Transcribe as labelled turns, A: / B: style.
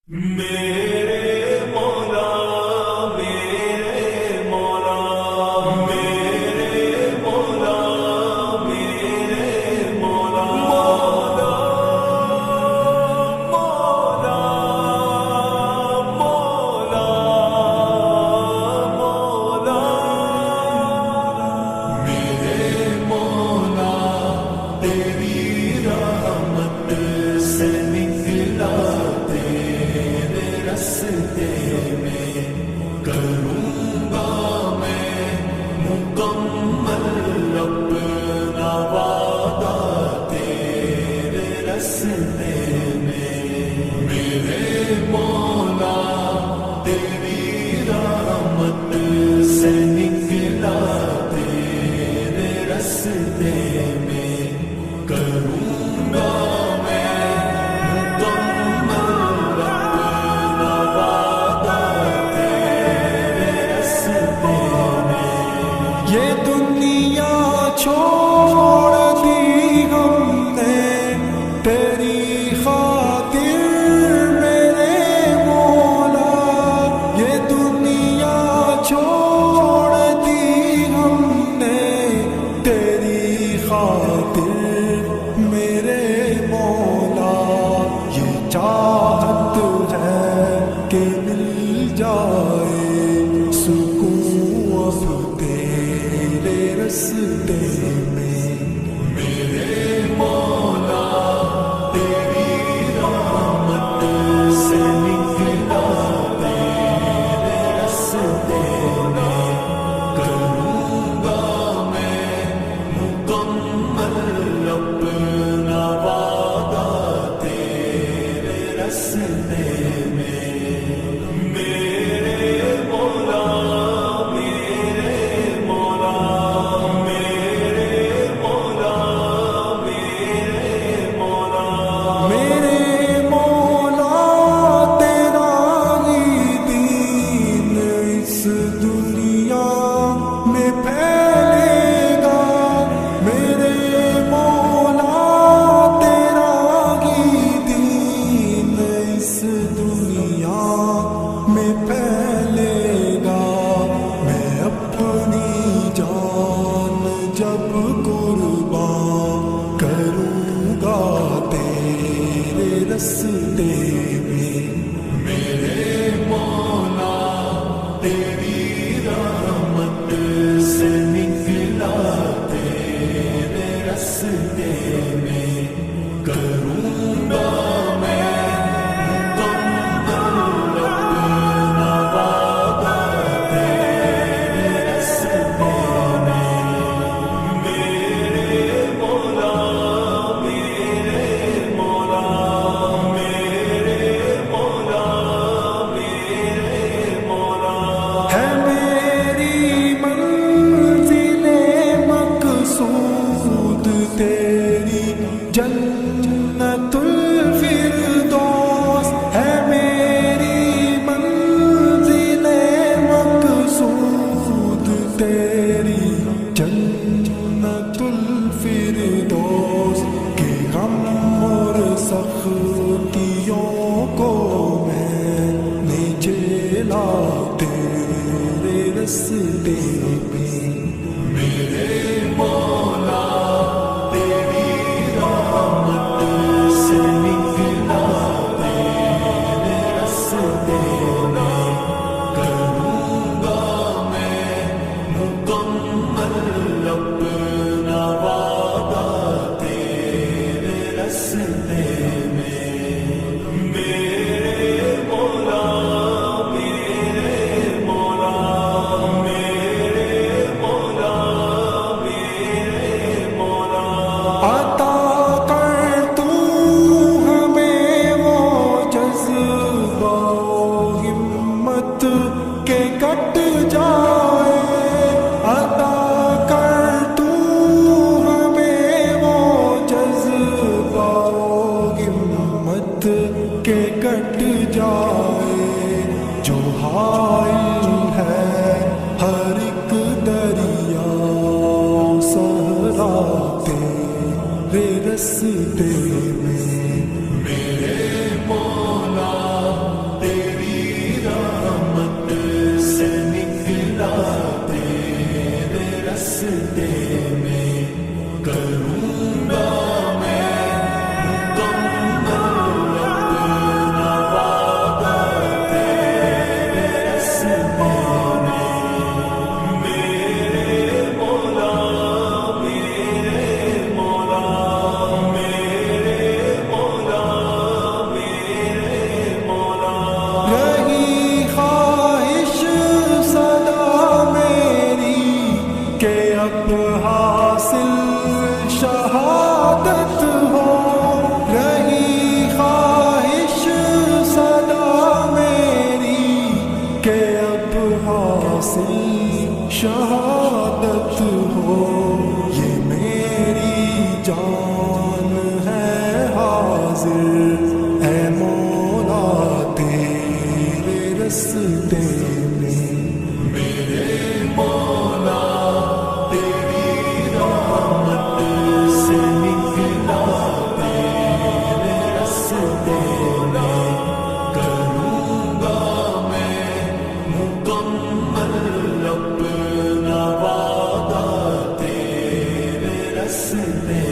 A: میرے مولا میرے مولا میرے مولا میرے مولا مولا مولا مولا مولا میرے مولا تیری رحمت سے نکلا رستے میں کروں گا میں مکمل اپنا وعدہ تیرے رستے میں میرے مولا تیری رحمت سے نکلا تیرے رستے میں کروں گا یہ دنیا چھوڑ دی ہم نے تیری خاطر میرے مولا یہ دنیا چھوڑ دی ہم نے تیری خاطر میرے مولا یہ چاہت ہے کہ مل جائے رستے میں میرے مولا تیری رحمت سے نکلا تیرے رستے میں کروں گا میں مکمل اپنا وعدہ تیرے رستے میں جب قربان کروں گا تیرے رستے میں میرے مولا تیری رحمت سے نکلا تیرے رستے میں کروں گا جنت الفردوس ہے میری منزل مقصود تیری جنت الفردوس کے غم اور سختیوں کو میں نے جھیلا تیرے رستے میں میرے مولا کٹ جائے عطا کر تو ہمیں وہ جذبہ ہمت کے کٹ جائے جو حائل ہے ہر ایک دریا صحرا تیرے رستے میں میرے مولا حاصل شہادت ہو، یہ میری جان ہے حاضر اے مولا تیرے رستے میں، میرے مولا تیری رحمت سے نکلا تیرے رستے میں، کروں گا میں مکمل اپنا وعدہ تیرے رستے